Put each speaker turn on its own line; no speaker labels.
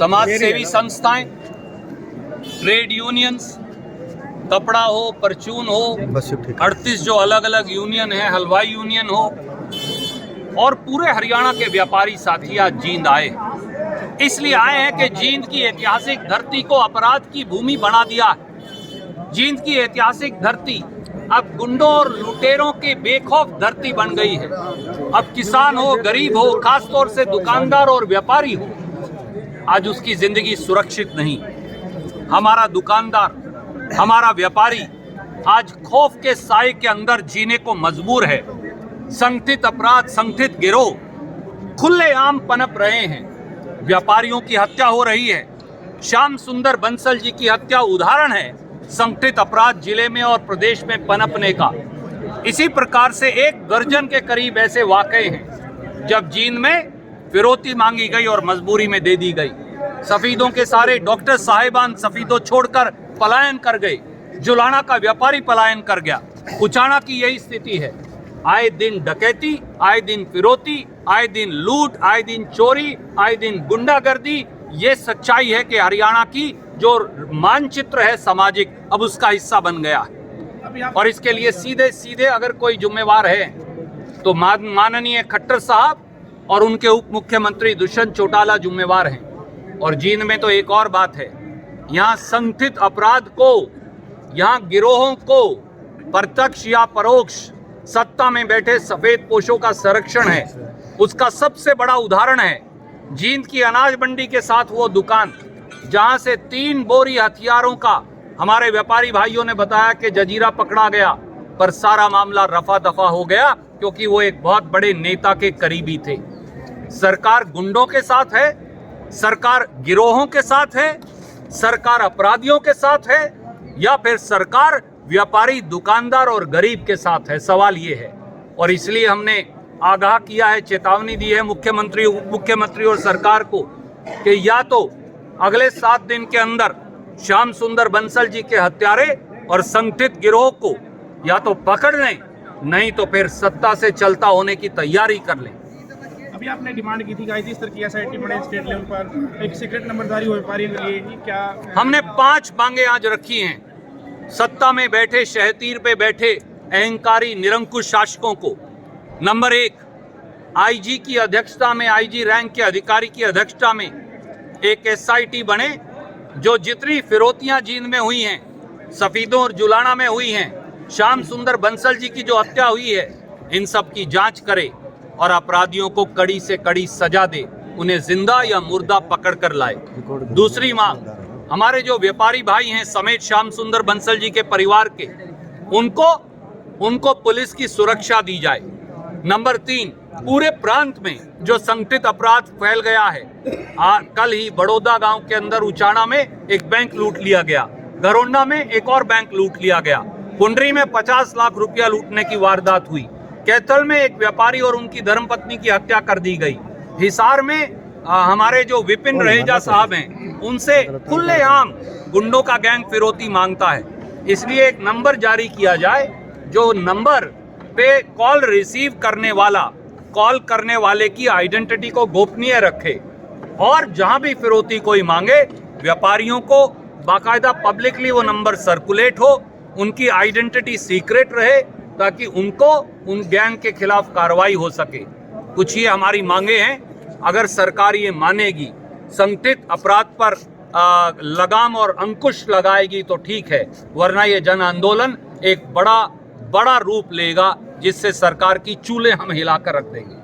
समाज सेवी संस्थाएं, ट्रेड यूनियंस, कपड़ा हो, परचून हो, 38 जो अलग अलग यूनियन है, हलवाई यूनियन हो, और पूरे हरियाणा के व्यापारी साथी आज जींद आए। इसलिए आए हैं कि जींद की ऐतिहासिक धरती को अपराध की भूमि बना दिया है। जींद की ऐतिहासिक धरती अब गुंडों और लुटेरों की बेखौफ धरती बन गई है। अब किसान हो, गरीब हो, खासतौर से दुकानदार और व्यापारी हो, आज उसकी जिंदगी सुरक्षित नहीं। हमारा दुकानदार, हमारा व्यापारी आज खौफ के साए के अंदर जीने को मजबूर है। संगठित अपराध, संगठित गिरोह खुलेआम पनप रहे हैं। व्यापारियों की हत्या हो रही है। श्याम सुंदर बंसल जी की हत्या उदाहरण है संगठित अपराध जिले में और प्रदेश में पनपने का। इसी प्रकार से 1 दर्जन के करीब ऐसे वाकये हैं जब जींद में फिरौती मांगी गई और मजबूरी में दे दी गई। सफीदों के सारे डॉक्टर साहिबान सफीदों छोड़कर पलायन कर गए। जुलाना का व्यापारी पलायन कर गया। उचाना की यही स्थिति है। आए दिन डकैती, आए दिन फिरौती, आए दिन लूट, आए दिन चोरी, आए दिन गुंडागर्दी। ये सच्चाई है कि हरियाणा की जो मानचित्र है सामाजिक, अब उसका हिस्सा बन गया है। और इसके लिए सीधे सीधे अगर कोई जिम्मेवार है तो माननीय खट्टर साहब और उनके उप मुख्यमंत्री दुष्यंत चौटाला जिम्मेवार हैं। और जींद में तो एक और बात है, यहाँ संगठित अपराध को, यहाँ गिरोहों को प्रत्यक्ष या परोक्ष सत्ता में बैठे सफेद पोशों का संरक्षण है। उसका सबसे बड़ा उदाहरण है जींद की अनाज मंडी के साथ वो दुकान जहां से 3 बोरी हथियारों का हमारे व्यापारी भाइयों ने बताया कि जजीरा पकड़ा गया, पर सारा मामला रफा दफा हो गया क्योंकि वो एक बहुत बड़े नेता के करीबी थे। सरकार गुंडों के साथ है, सरकार गिरोहों के साथ है, सरकार अपराधियों के साथ है, या फिर सरकार व्यापारी, दुकानदार और गरीब के साथ है। सवाल ये है। और इसलिए हमने आगाह किया है, चेतावनी दी है मुख्यमंत्री, उप मुख्यमंत्री और सरकार को कि या तो अगले 7 दिन के अंदर श्याम सुंदर बंसल जी के हत्यारे और संगठित गिरोह को या तो पकड़ लें, नहीं तो फिर सत्ता से चलता होने की तैयारी कर लें।
अभी आपने डिमांड की थी कि आईजी स्तर की एसआईटी बने स्टेट लेवल पर, एक सीक्रेट नंबरदारी हो व्यापारियों के लिए, क्या
हमने 5 मांगे आज रखी हैं। सत्ता में बैठे, शहतीर पे बैठे अहंकारी निरंकुश शासकों को। नंबर 1, आईजी की अध्यक्षता में, आईजी रैंक के अधिकारी की अध्यक्षता में एक एसआईटी बने जो जितनी फिरौतियां जींद में हुई हैं, सफीदों और जुलाना में हुई हैं, श्याम सुंदर बंसल जी की जो हत्या हुई है, इन सब की जांच करे और अपराधियों को कड़ी से कड़ी सजा दे, उन्हें जिंदा या मुर्दा पकड़ कर लाए। दूसरी मांग, हमारे जो व्यापारी भाई हैं समेत श्याम सुंदर बंसल जी के परिवार के, उनको पुलिस की सुरक्षा दी जाए। नंबर 3, पूरे प्रांत में जो संगठित अपराध फैल गया है, कल ही बड़ौदा गांव के अंदर उचाना में एक बैंक लूट लिया गया, घरोंडा में एक और बैंक लूट लिया गया, कुंडरी में 50 लाख रुपया लूटने की वारदात हुई, कैथल में एक व्यापारी और उनकी धर्मपत्नी की हत्या कर दी गई, हिसार में हमारे जो विपिन रहेजा साहब हैं, उनसे खुलेआम गुंडों का गैंग फिरौती मांगता है। इसलिए एक नंबर जारी किया जाए जो नंबर पे कॉल रिसीव करने वाला, कॉल करने वाले की आइडेंटिटी को गोपनीय रखे, और जहां भी फिरौती कोई मांगे, व्यापारियों को बाकायदा पब्लिकली वो नंबर सर्कुलेट हो, उनकी आइडेंटिटी सीक्रेट रहे, ताकि उनको उन गैंग के खिलाफ कार्रवाई हो सके। कुछ ये हमारी मांगे हैं। अगर सरकार ये मानेगी, संगठित अपराध पर लगाम और अंकुश लगाएगी तो ठीक है, वरना ये जन आंदोलन एक बड़ा रूप लेगा जिससे सरकार की चूल्हे हम हिलाकर रख देंगे।